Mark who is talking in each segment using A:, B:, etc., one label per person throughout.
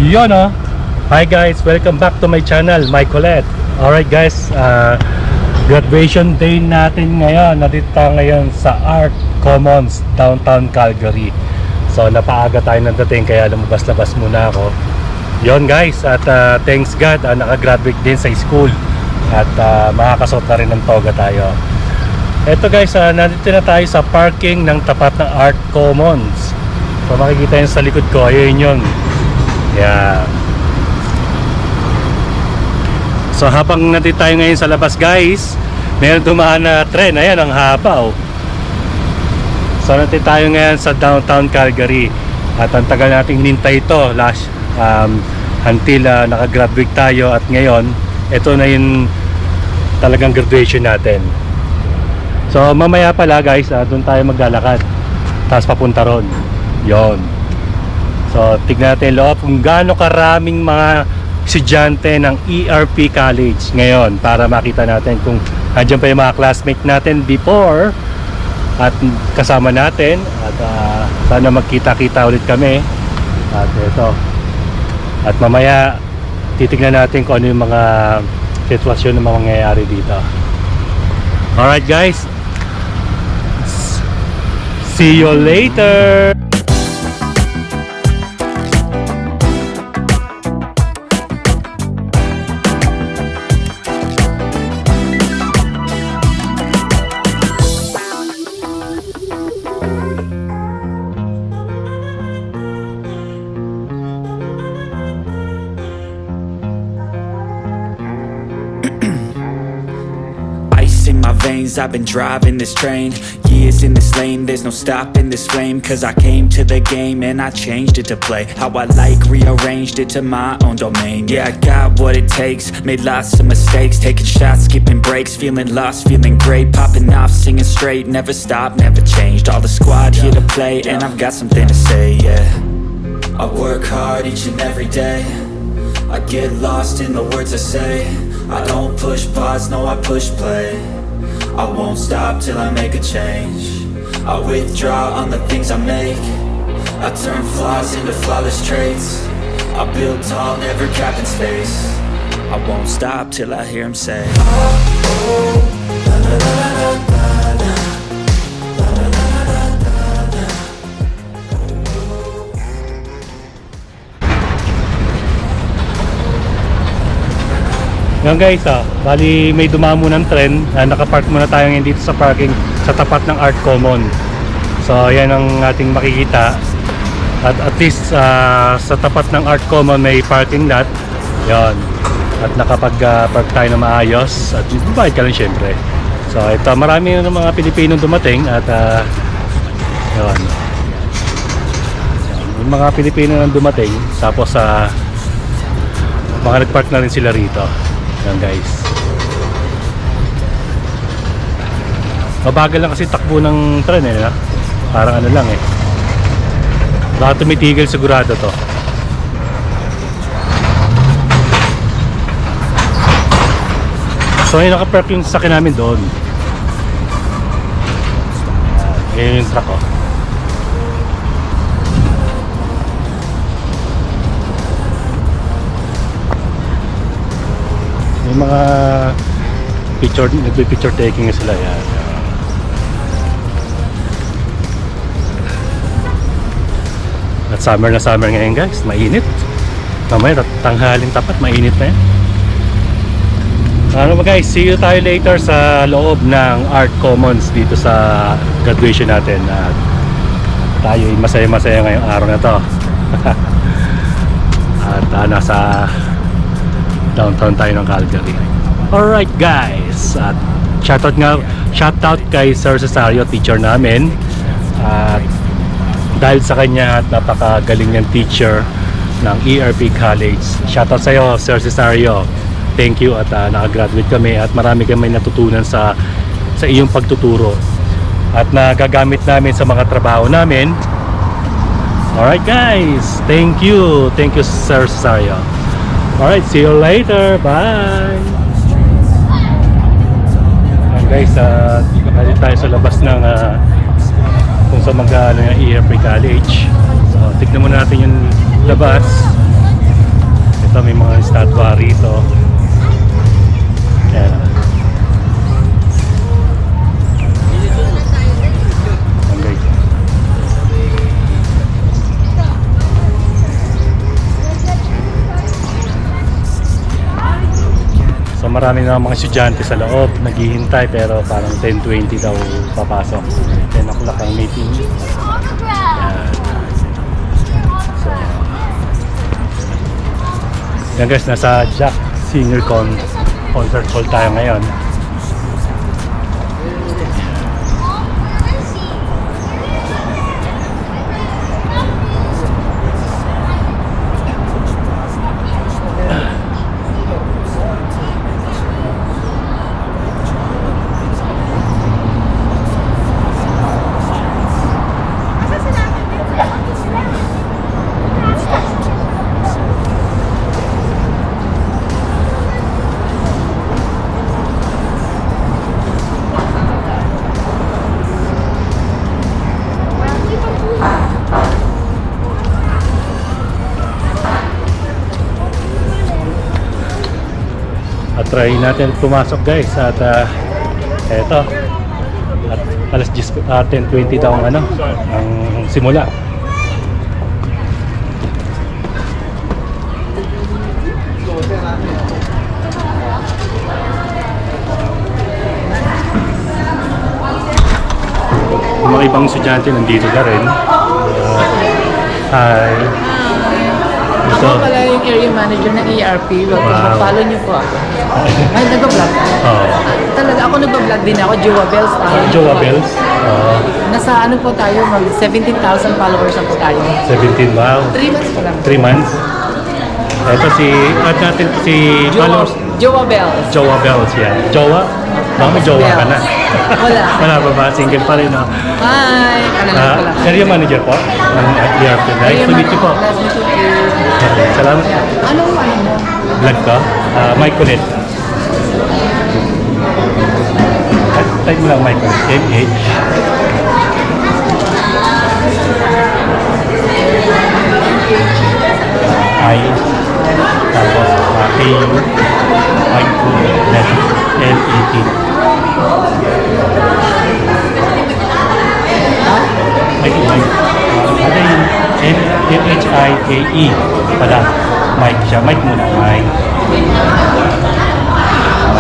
A: Yun oh. Hi guys, welcome back to my channel, MhikeKulet. Alright guys, graduation day natin ngayon. Nandito tayo ngayon sa Art Commons, downtown Calgary. So napaaga tayo nadating kaya lumabas-labas muna ako. Yun guys, at thanks God, nakagraduate din sa school. At makakasuot na rin ng toga tayo. Eto guys, nandito na tayo sa parking ng tapat ng Art Commons. So makikita yun sa likod ko, ayun yun. Yeah. So habang nandito tayo ngayon sa labas guys, meron dumaan na tren. Ayan, ang haba oh. So nandito tayo ngayon sa downtown Calgary. At ang tagal nating hinintay ito until nakagraduate tayo. At ngayon, ito na yung talagang graduation natin. So mamaya pala guys, doon tayo maglalakad, tapos papunta ron. Yon. So tignan natin loob kung gaano karaming mga estudyante ng ERP college ngayon, para makita natin kung andyan pa yung mga classmate natin before at kasama natin. At sana magkita-kita ulit kami. At ito, at mamaya titignan natin kung ano yung mga sitwasyon na mangyayari dito. Alright guys, see you later.
B: I've been driving this train, years in this lane, there's no stopping this flame. Cause I came to the game and I changed it to play how I like, rearranged it to my own domain. Yeah, I got what it takes, made lots of mistakes, taking shots, skipping breaks, feeling lost, feeling great, popping off, singing straight, never stopped, never changed. All the squad here to play and I've got something to say, yeah. I work hard each and every day, I get lost in the words I say. I don't push pause, no I push play. I won't stop till I make a change. I withdraw on the things I make. I turn flaws into flawless traits. I build tall, never capped in space. I won't stop till I hear him say, oh, oh, la, la, la, la, la, la, la, la, la, la, la, la.
A: Yan guys, bali may dumamo ng tren. Nakapark muna tayo ngayon dito sa parking sa tapat ng Art Common. So yan ang ating makikita. At least sa tapat ng Art Common may parking lot. Yan. At nakapag-park tayo na maayos. At bayad ka lang syempre. So ito, marami na mga Pilipino dumating. At yan. Yung mga Pilipino na dumating. Tapos mga nagpark na rin sila rito. Yan guys. Mabagal lang kasi takbo ng tren eh, parang ano lang eh. Baka tumitigil sigurado to. So yung nakapark yung sasakyan namin doon. Ayan yung truck oh. May mga picture, nagpi-picture taking sila yan. At summer na summer ngayon guys, mainit. Mamaya tanghalin tapat, mainit na yan. Ano ba guys, see you tayo later sa loob ng Art Commons dito sa graduation natin. At tayo ay masaya-masaya ngayong araw na to. At nasa downtown tayo ng Calgary. Alright guys, at shoutout kay Sir Cesario, teacher namin. At dahil sa kanya at napakagaling niyang teacher ng ERP College, shoutout sa iyo Sir Cesario. Thank you. At nakagraduate kami at marami kami natutunan sa iyong pagtuturo at nagagamit namin sa mga trabaho namin. Alright guys, thank you Sir Cesario. Alright, see you later. Bye. And guys, dito tayo sa labas ng kung sa mag-ano yung ERP College. So tignan muna natin yung labas. Ito, may mga estatwa rito. Ayan. Okay. So marami na mga estudyante sa loob, naghihintay, pero parang 10:20 daw papasok. 10 o'clock ang meeting. Ayan. So, yan guys, nasa Jack Senior Concert Hall tayo ngayon. At try natin pumasok guys at eto at alas 10:20 daw ang ang simula. Yung mga ibang estudyante nandito na rin. Hi.
C: Ako pala yung area manager ng ERP. Welcome.
A: Wow.
C: Follow niyo po ako. Ay, nag-vlog ka?
A: Oh.
C: Talaga, ako nag-vlog din ako. Jowa Bells tayo.
A: Jowa Bells.
C: Nasa ano po tayo, mag 17,000 followers na po tayo.
A: 17, wow.
C: 3 months pa lang.
A: 3 months. Ito add natin si followers.
C: Jowa Bells.
A: Jowa Bells, yan. Jowa? Baka may jowa ka na.
C: Wala.
A: Wala pa ba? Single pa rin, no?
C: Hi! Ano lang pala.
A: Area manager po ng ERP. Nice to meet you po.
C: Nice to meet you.
A: Okay, salamat.
C: Anong ano mo?
A: Vlog ko? MhikeKulet. Type mo lang MhikeKulet. M-H. I. Tapos K-U. MhikeKulet. L-E-T. Ano yung M-H-I-K-E pala. Mike siya. Mike muna. Mike.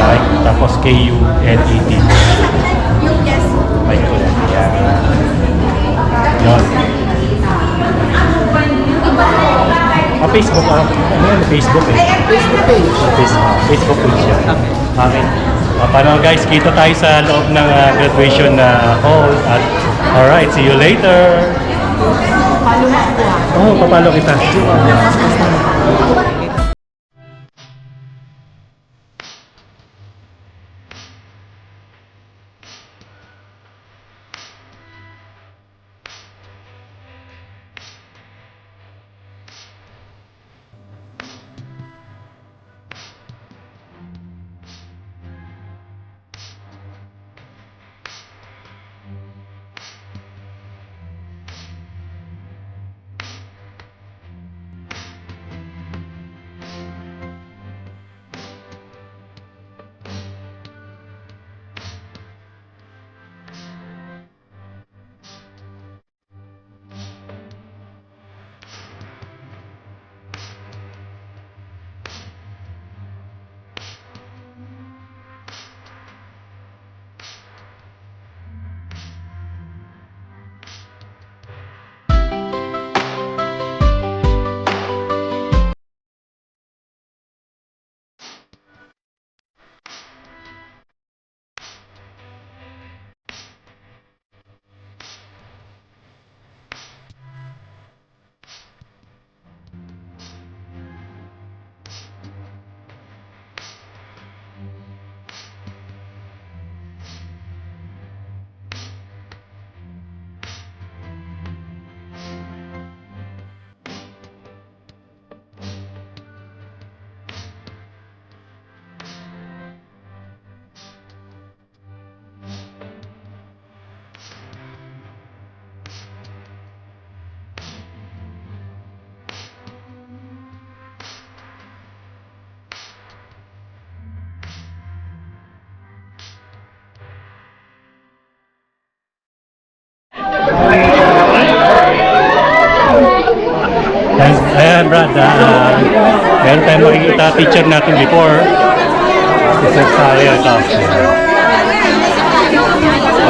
A: Mike. Tapos K-U-L-E-T. Mike ko lang. Yan. Yun. Facebook Ano yung Facebook eh?
C: Facebook page.
A: Facebook page siya. Okay. Paano guys, kita tayo sa loob ng graduation hall at alright, see you later.
C: Follow mo ako.
A: Oh, papalo kita.
C: Jowa Bells.
A: Ayan, Brad. Meron tayong makikita teacher natin before. Teacher tayo ito.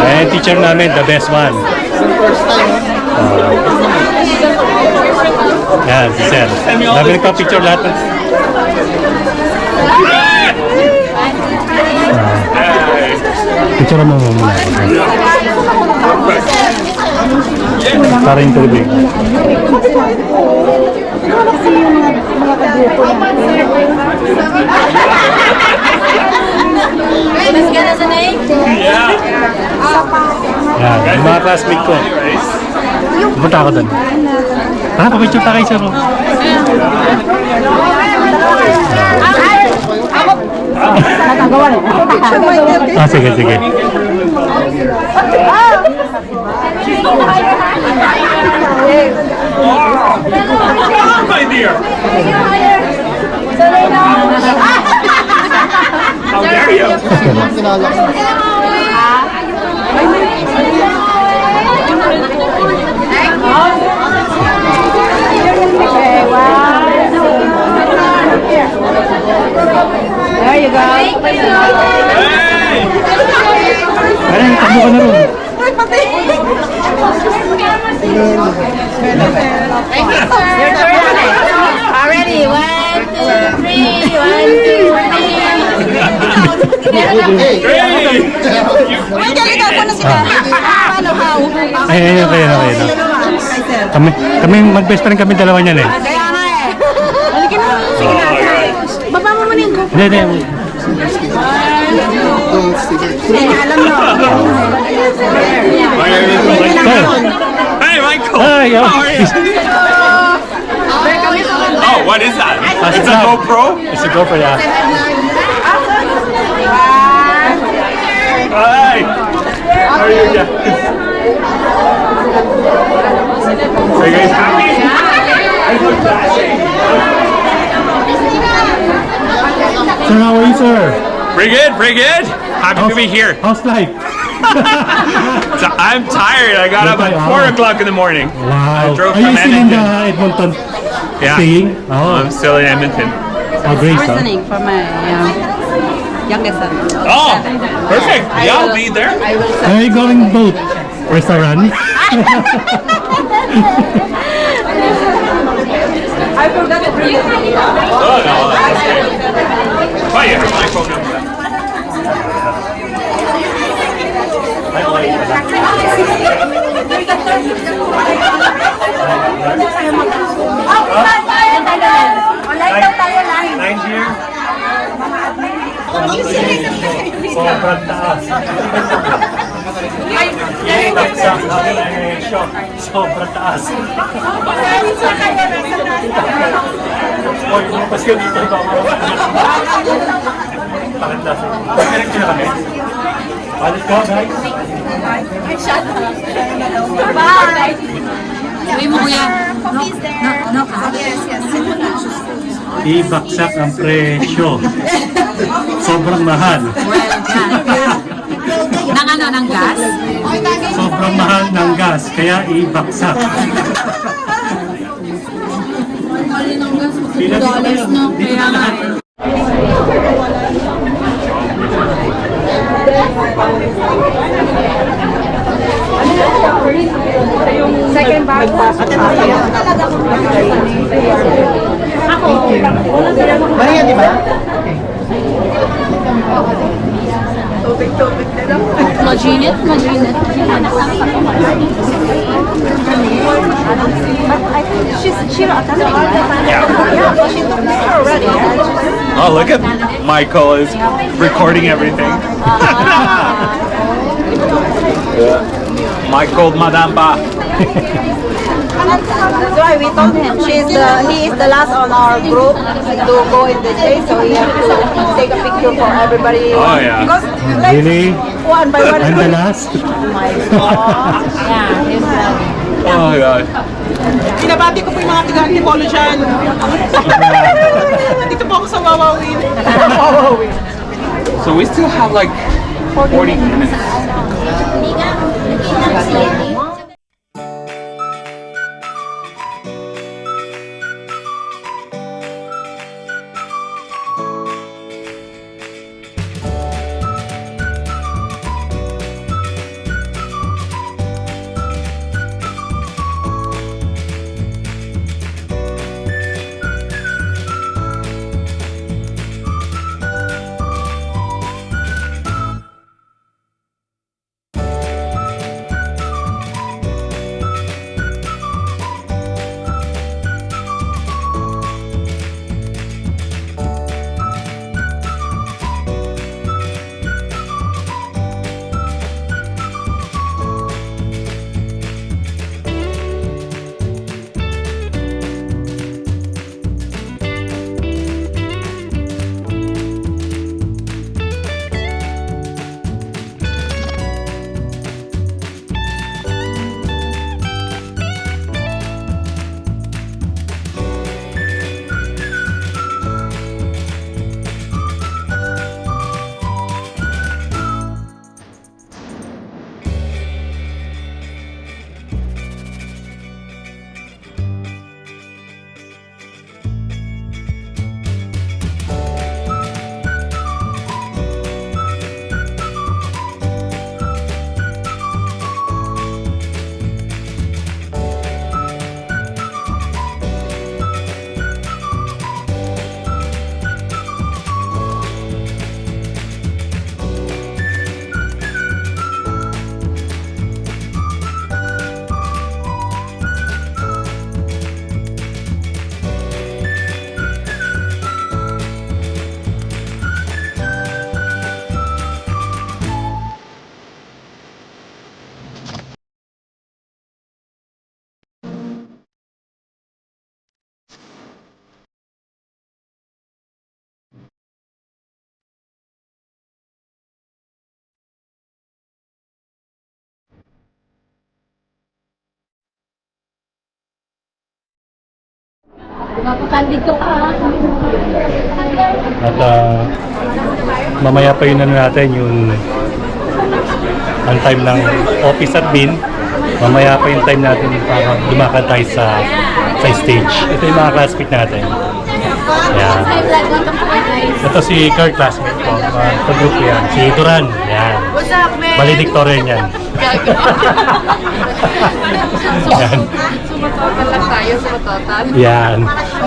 A: Ayan, teacher namin, the best one. Ayan, si Sir. Sabi nagpa-picture lahat ng... Picture mo muna. Para yung tubig. Yan, yung mga classmate ko. Pupunta ako doon. Tara, papicture pa kayo, sir. Sige, sige.
D: My dear. How dare you?
C: There you go.
A: Ayan, takbo ka na rin.
C: Your turn. Already. 1, 2, 3. 1, 2, 3.
A: Ayan, kayo na. Kami mag-best friend kami dalawa niyan eh.
C: Baba mo muna yung GoPro.
A: Hindi.
C: Alam nyo.
D: Hey, Michael.
A: Hi,
D: How are you? Oh, what is that? It's a GoPro?
A: It's a GoPro, yeah.
D: Hi. How are you guys? Are you guys happy?
A: Sir, how are you, sir?
D: Pretty good, pretty good. Happy to be here.
A: How's life?
D: So I'm tired. I got up at 4 o'clock in the morning.
A: Wow.
D: I drove
A: Are you
D: from
A: still in the
D: Edmonton.
A: Edmonton
D: Yeah.
A: staying?
D: I'm still in Edmonton.
A: Great, huh?
E: Listening for my youngest son.
D: Oh, perfect. Yeah, I'll be there.
A: Are you going boat? Restaurant?
E: I forgot to bring it.
D: Oh, no, that's good. Oh, yeah, my program. Nine here. Sobrang taas. Sobrang taas. Oy, lumabas ka dito. Pakanda. Connect na kami. Let's go, guys.
E: Bye! Uwi mo kuya. No,
A: Ibaksak ang presyo. Sobrang mahal.
E: Nang ano, ng gas?
A: Sobrang mahal ng gas, kaya ibaksak.
E: $2 no? Kaya nga eh. Second bag. Ako.
C: Maria, di ba?
E: Tubig na lang. Maginit.
D: Oh, look at Michael is recording everything. Yeah. Michael Madamba.
E: That's why we told him he is the last on our group to go in this day, so he has to take a picture for everybody.
D: Oh, yeah.
E: Because like
A: Really?
E: one by one.
A: I'm the last?
E: Oh my God. Yeah, he's
D: Oh my God.
F: Binabati ko po yung mga taga-Antipolo dyan. Dito po ako sa Wawawin.
D: So we still have like 40 minutes.
A: At mamaya pa yun natin yung ang time ng office admin. Mamaya pa yung time natin para lumakad tayo sa stage. Ito yung mga classmate natin. Yan. Ito si Kurt, classmate ko. Sa group yan. Si Duran. Yan.
C: What's up, man?
A: Valedictorian yan. Yan.
C: Sumatotal lang tayo, sumatotal.
A: Yan.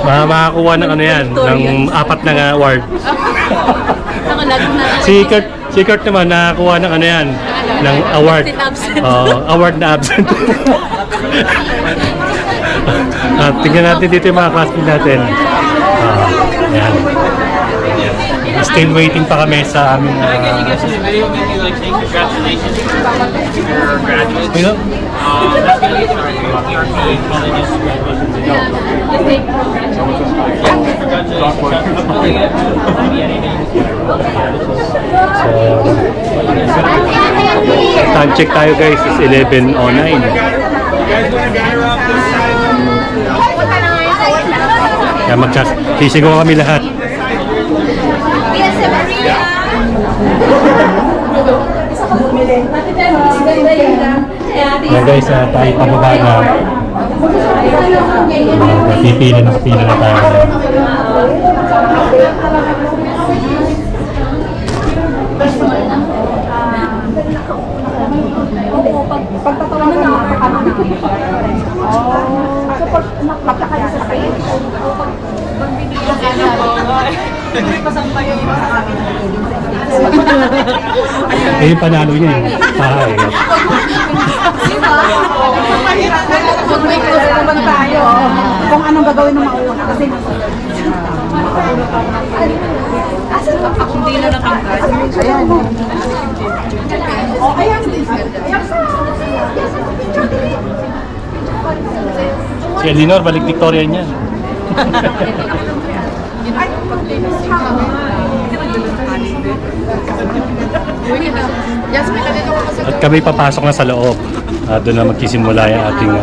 A: Makakuha ng ano yan, ng 4 na award. Si Kurt naman nakakuha ng ano yan, ng award. Award na absent. Tingnan natin dito yung mga classmates natin. Yan. Still waiting pa kami sa aming time check tayo guys is 11:09. Kaya sisigaw kami lahat. Yan guys, tayo pababa na. Nakapila na tayo.
E: Pagtatawanan na makakama na. So, magkakaya sa kayo.
A: Eh, yung panalo niya eh. Pahay.
E: Mag-make naman tayo. Kung anong gagawin ng mauna. Kasi
C: Hindi na nakangkat.
E: ayan. Oh, ayan.
A: Si Elinor, valedictorian niya. At kami papasok na sa loob. Doon na magsisimula yung ating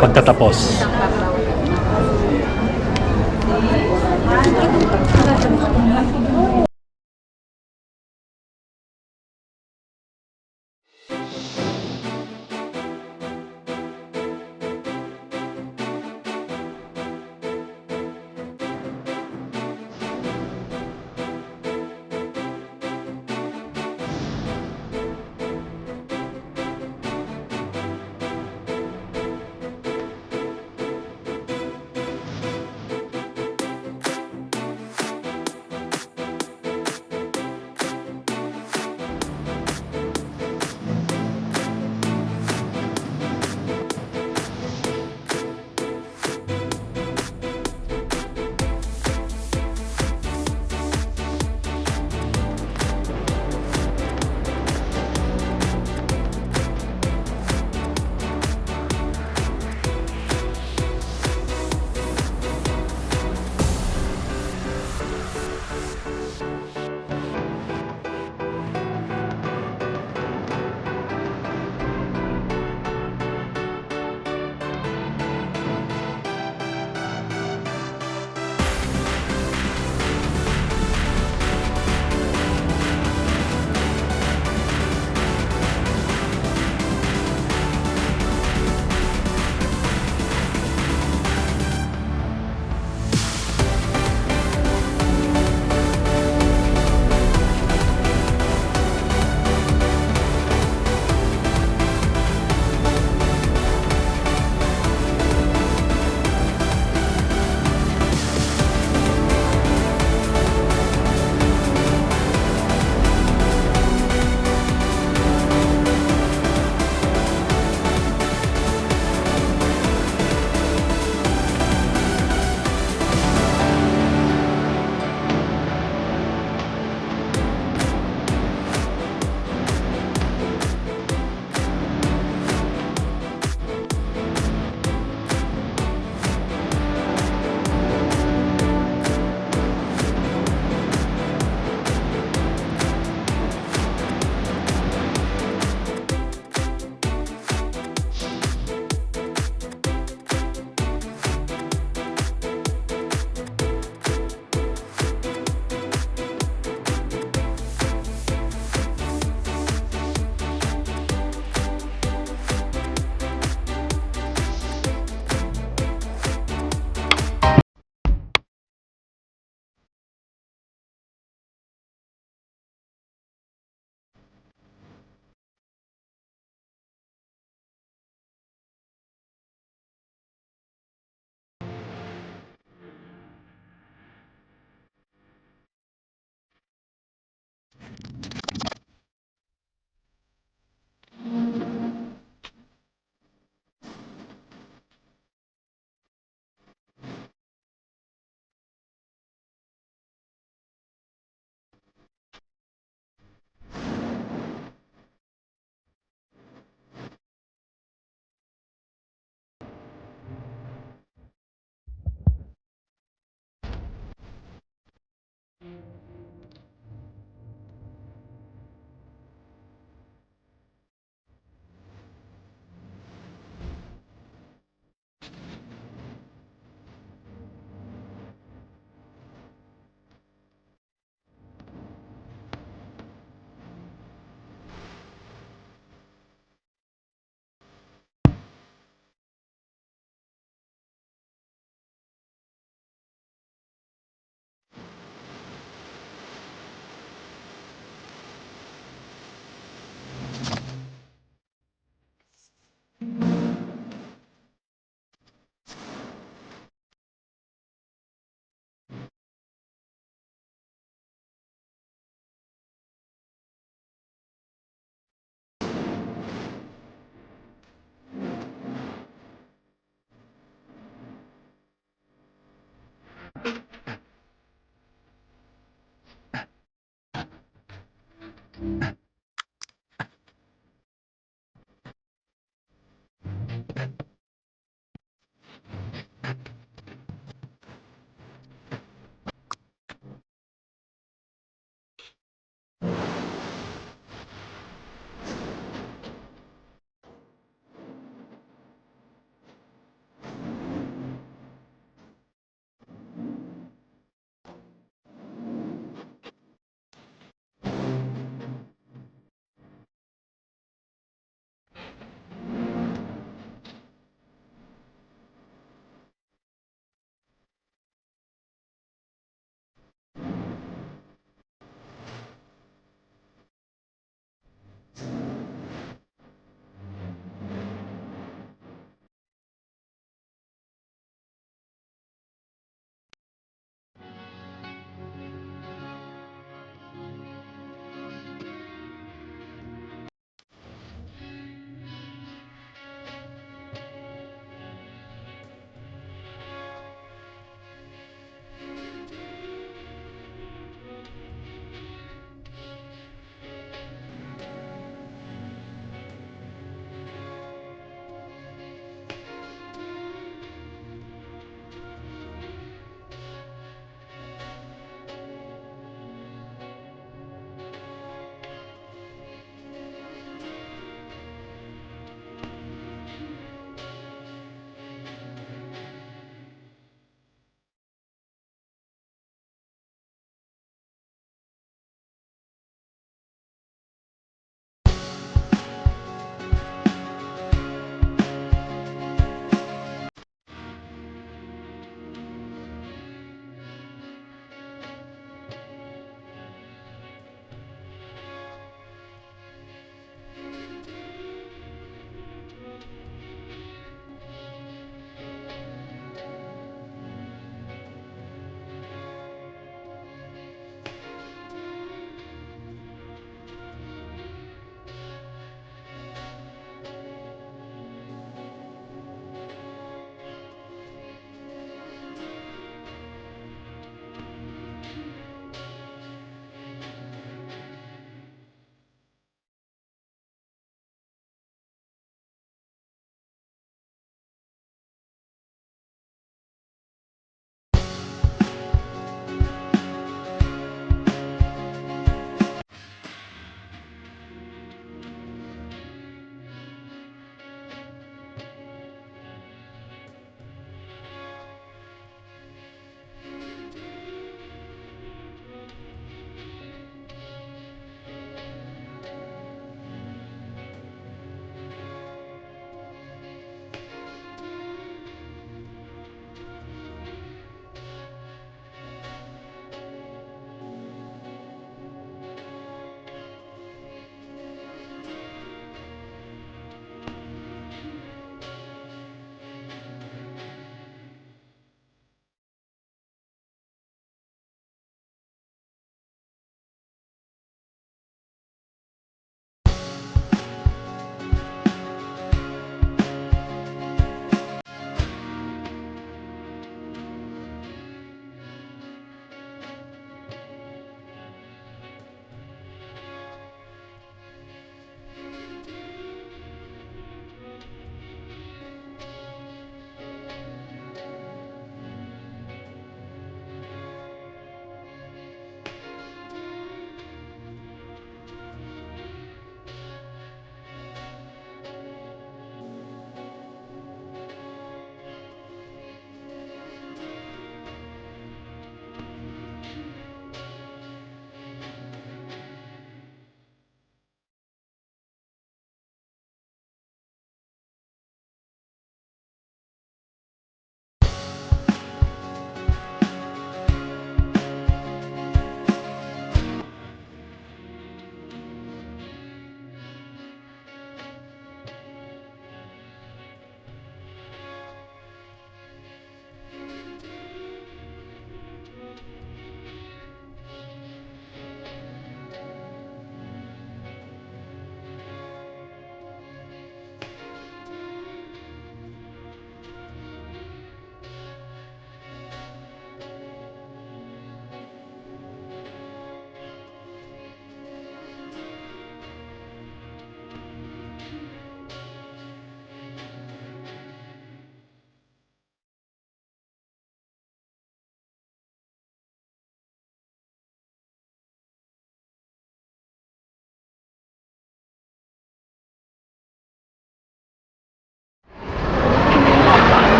A: pagtatapos.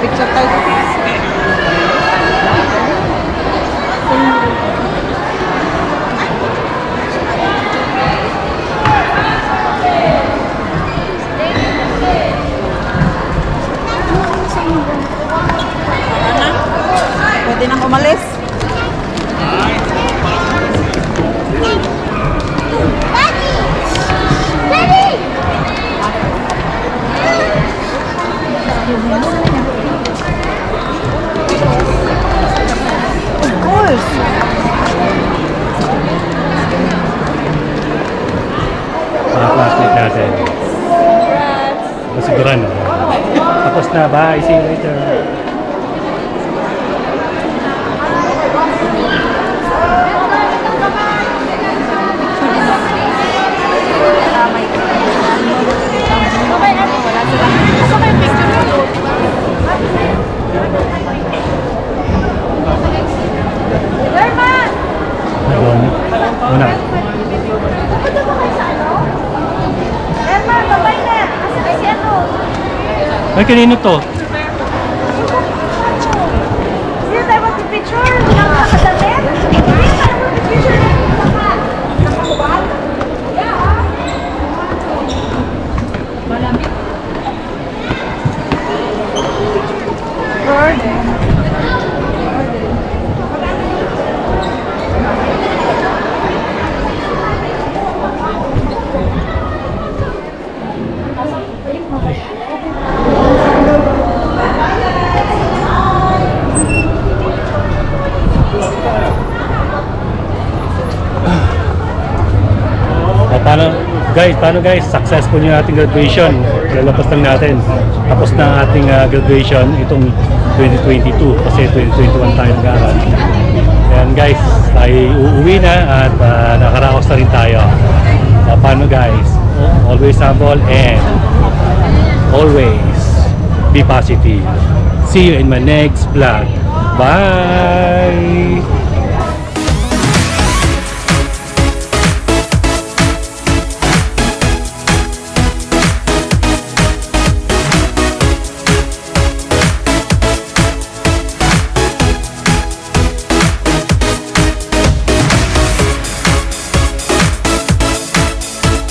E: Picture tayo. Pwede nang umalis. Of course.
A: Mga classmate natin. Masiguran. Tapos na, bye. See you later. Una. Ay, kanino to? Paano guys, successful yung ating graduation. Lalabas lang natin. Tapos na ang ating graduation itong 2022 kasi 2021 tayo nag-aaral. Ayan guys, tayo uuwi na at nakaraos na rin tayo. Paano guys? Always humble and always be positive. See you in my next vlog. Bye!